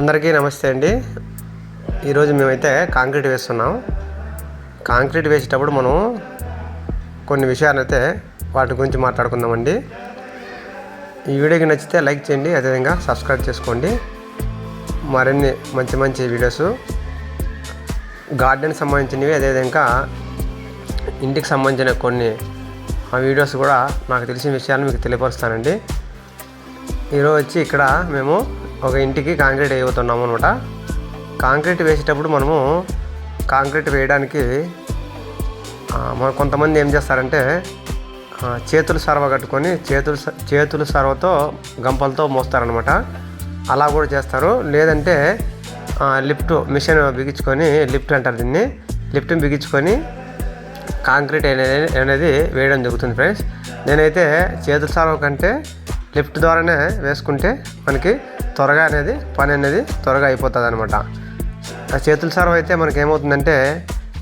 అందరికీ నమస్తే అండి. ఈరోజు మేమైతే కాంక్రీట్ వేస్తున్నాం. కాంక్రీట్ వేసేటప్పుడు మనం కొన్ని విషయాలైతే వాటి గురించి మాట్లాడుకుందామండి. ఈ వీడియోకి నచ్చితే లైక్ చేయండి, అదేవిధంగా సబ్స్క్రైబ్ చేసుకోండి. మరిన్ని మంచి వీడియోస్ గార్డెన్కి సంబంధించినవి, అదేవిధంగా ఇంటికి సంబంధించిన కొన్ని వీడియోస్ కూడా నాకు తెలిసిన విషయాలు మీకు తెలియపరుస్తానండి. ఈరోజు వచ్చి ఇక్కడ మేము ఒక ఇంటికి కాంక్రీట్ వేయబోతున్నాము అనమాట. కాంక్రీట్ వేసేటప్పుడు మనము కాంక్రీట్ వేయడానికి కొంతమంది ఏం చేస్తారంటే చేతులు సర్వ కట్టుకొని చేతులు సర్వతో గంపలతో మోస్తారనమాట. అలా కూడా చేస్తారు. లేదంటే లిఫ్ట్ మిషన్ బిగించుకొని, లిఫ్ట్ అంటారు దీన్ని, లిఫ్ట్ని బిగించుకొని కాంక్రీట్ అనేది వేయడం జరుగుతుంది ఫ్రెండ్స్. నేనైతే చేతుల సర్వ కంటే లిఫ్ట్ ద్వారానే వేసుకుంటే మనకి త్వరగా పని అనేది త్వరగా అయిపోతుంది అనమాట. చేతుల సర్వ అయితే మనకి ఏమవుతుందంటే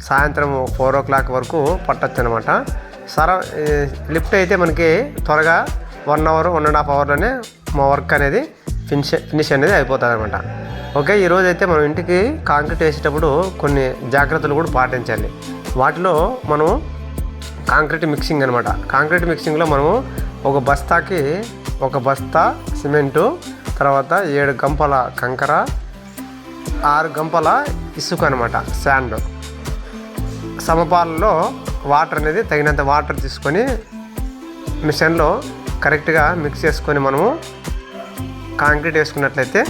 సాయంత్రం 4 o'clock వరకు పట్టచ్చు అనమాట. లిఫ్ట్ అయితే మనకి త్వరగా 1 hour 1.5 hourలోనే మా వర్క్ అనేది ఫినిష్ అనేది అయిపోతుంది అనమాట. ఓకే, ఈరోజు అయితే మనం ఇంటికి కాంక్రీట్ వేసేటప్పుడు కొన్ని జాగ్రత్తలు కూడా పాటించాలి. వాటిలో మనం కాంక్రీట్ మిక్సింగ్ అనమాట. కాంక్రీట్ మిక్సింగ్లో మనము ఒక బస్తా సిమెంటు, తర్వాత 7 గంపల కంకర, 6 గంపల ఇసుక అనమాట, శాండ్. సమపాలలో వాటర్ అనేది తగినంత వాటర్ తీసుకొని మిషన్లో కరెక్ట్గా మిక్స్ చేసుకొని మనము కాంక్రీట్ వేసుకున్నట్లయితే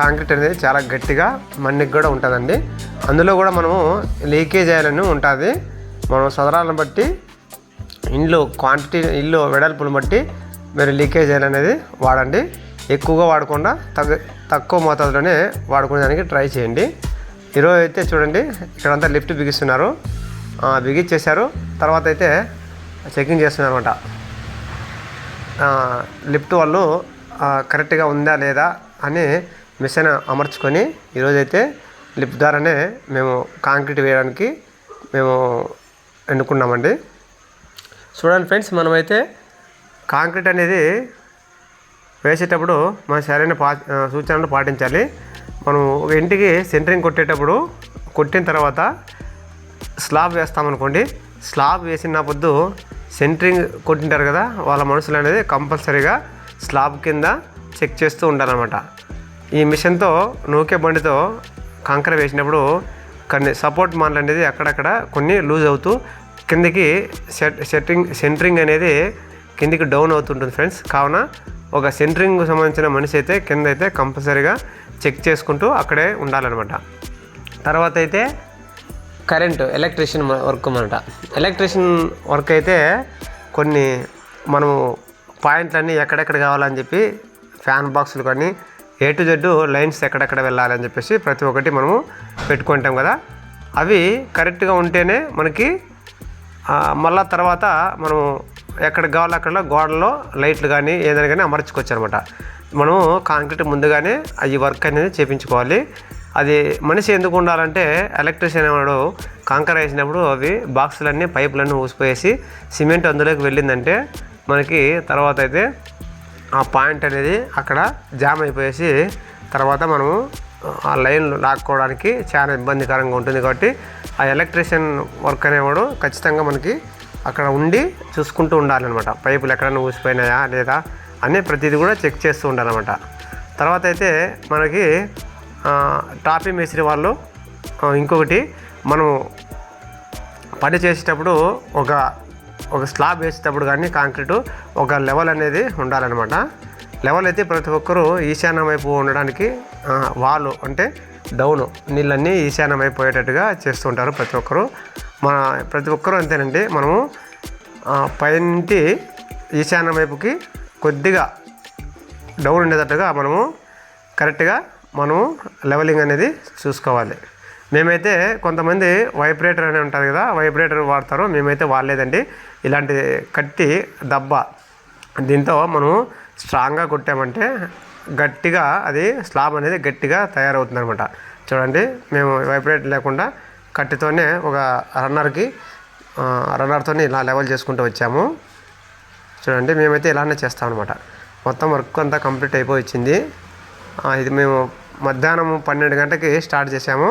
కాంక్రీట్ అనేది చాలా గట్టిగా మన్నికి కూడా ఉంటుందండి. అందులో కూడా మనము లీకేజ్ అయ్యాలని ఉంటుంది. మనం సదరాలను బట్టి ఇల్లు వెడల్పును బట్టి మీరు లీకేజ్ అయ్యాలి అనేది వాడండి. ఎక్కువగా వాడకుండా తక్కువ మోతాదులోనే వాడుకోవడానికి ట్రై చేయండి. ఈరోజు అయితే చూడండి, ఇక్కడంతా లిఫ్ట్ బిగిస్తున్నారు, బిగించేశారు. తర్వాత అయితే చెకింగ్ చేస్తున్నారు అనమాట. లిఫ్ట్ వాళ్ళు కరెక్ట్గా ఉందా లేదా అని మిషన్ అమర్చుకొని ఈరోజైతే లిఫ్ట్ ద్వారానే మేము కాంక్రీట్ వేయడానికి మేము ఎన్నుకున్నామండి. చూడండి ఫ్రెండ్స్, మనమైతే కాంక్రీట్ అనేది వేసేటప్పుడు మన సరైన సూచనలు పాటించాలి. మనం ఒక ఇంటికి సెంటరింగ్ కొట్టిన తర్వాత స్లాబ్ వేస్తామనుకోండి, స్లాబ్ వేసిన పొద్దు సెంటరింగ్ కొట్టింటారు కదా, వాళ్ళ మనుషులు అనేది కంపల్సరీగా స్లాబ్ కింద చెక్ చేస్తూ ఉండాలన్నమాట. ఈ మిషన్తో నూకే బండితో కంకర వేసినప్పుడు కొన్ని సపోర్ట్ మాన్లు అనేది అక్కడక్కడ కొన్ని లూజ్ అవుతూ కిందికి సెంటరింగ్ అనేది కిందికి డౌన్ అవుతుంటుంది ఫ్రెండ్స్. కావున ఒక సెంటరింగ్కు సంబంధించిన మనిషి అయితే కింద అయితే కంపల్సరీగా చెక్ చేసుకుంటూ అక్కడే ఉండాలన్నమాట. తర్వాత అయితే ఎలక్ట్రీషియన్ వర్క్ అనమాట. ఎలక్ట్రీషియన్ వర్క్ అయితే కొన్ని మనము పాయింట్లన్నీ ఎక్కడెక్కడ కావాలని చెప్పి ఫ్యాన్ బాక్సులు కానీ A to Z లైన్స్ ఎక్కడెక్కడ వెళ్ళాలని చెప్పేసి ప్రతి ఒక్కటి మనము పెట్టుకుంటాం కదా. అవి కరెక్ట్గా ఉంటేనే మనకి మళ్ళా తర్వాత మనము ఎక్కడికి కావాలో అక్కడ గోడలో లైట్లు కానీ ఏదైనా కానీ అమర్చుకోవచ్చు అనమాట. మనము కాంక్రీట్ ముందుగానే ఈ వర్క్ అనేది చేయించుకోవాలి. అది మనిషి ఎందుకు ఉండాలంటే ఎలక్ట్రీషియన్ వాడు కాంకర వేసినప్పుడు అవి బాక్సులన్నీ పైపులన్నీ ఊసిపోయేసి సిమెంట్ అందులోకి వెళ్ళిందంటే మనకి తర్వాత అయితే ఆ పాయింట్ అనేది అక్కడ జామ్ అయిపోయేసి తర్వాత మనము ఆ లైన్ లాక్కోవడానికి చాలా ఇబ్బందికరంగా ఉంటుంది. కాబట్టి ఆ ఎలక్ట్రీషియన్ వర్క్ అనేవాడు ఖచ్చితంగా మనకి అక్కడ ఉండి చూసుకుంటూ ఉండాలన్నమాట. పైపులు ఎక్కడైనా ఊసిపోయినాయా లేదా అని ప్రతిదీ కూడా చెక్ చేస్తూ ఉండాలన్నమాట. తర్వాత అయితే మనకి టాపీ మేస్త్రి వాళ్ళు ఇంకొకటి మనము పని చేసేటప్పుడు ఒక స్లాబ్ వేసేటప్పుడు కానీ కాంక్రీటు ఒక లెవెల్ అనేది ఉండాలన్నమాట. లెవెల్ అయితే ప్రతి ఒక్కరూ ఈశాన్యం వైపు ఉండడానికి వాళ్ళు అంటే డౌను నీళ్ళన్నీ ఈశాన్యం వైపు పోయేటట్టుగా చేస్తూ ఉంటారు ప్రతి ఒక్కరూ అంతేనండి. మనము పైనుంటి ఈశాన్యం వైపుకి కొద్దిగా డౌన్ ఉండేటట్టుగా మనము కరెక్ట్గా మనము లెవెలింగ్ అనేది చూసుకోవాలి. మేమైతే కొంతమంది వైబ్రేటర్ అని ఉంటుంది కదా, వైబ్రేటర్ వాడతారు. మేమైతే వాడలేదండి. ఇలాంటి కట్టి దబ్బ దీంతో మనము స్ట్రాంగ్గా కొట్టామంటే గట్టిగా అది స్లాబ్ అనేది గట్టిగా తయారవుతుంది అనమాట. చూడండి, మేము వైబ్రేటర్ లేకుండా కట్టితోనే ఒక రన్నర్తో ఇలా లెవెల్ చేసుకుంటూ వచ్చాము. చూడండి, మేమైతే ఇలానే చేస్తాం అనమాట. మొత్తం వర్క్ అంతా కంప్లీట్ అయిపోయి వచ్చింది. ఇది మేము మధ్యాహ్నం 12 గంటలకి స్టార్ట్ చేసాము.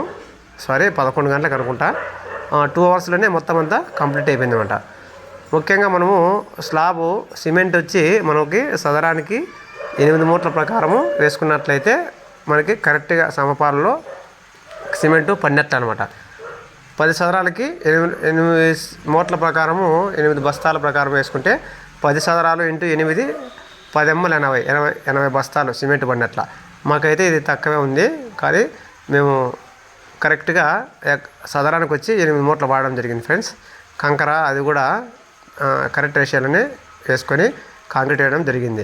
11 గంటలకు అనుకుంటా. 2 అవర్స్లోనే మొత్తం అంతా కంప్లీట్ అయిపోయింది అనమాట. ముఖ్యంగా మనము స్లాబు సిమెంట్ వచ్చి మనకి సదరానికి 8 మూట్ల ప్రకారము వేసుకున్నట్లయితే మనకి కరెక్ట్గా సమపాలలో సిమెంటు పడినట్లు అనమాట. 10 సదరాలకి 8 మూట్ల ప్రకారము 8 బస్తాల ప్రకారం వేసుకుంటే 10 సదరాలు ఇంటూ 8 10 ఎంఎల్ 80 బస్తాలు సిమెంట్ పడినట్ల. మాకైతే ఇది తక్కువే ఉంది, కానీ మేము కరెక్ట్గా సదరానికి వచ్చి 8 మూటలు వాడడం జరిగింది ఫ్రెండ్స్. కంకర అది కూడా కరెక్ట్ రేషియోలోనే వేసుకొని కాంక్రీట్ వేయడం జరిగింది.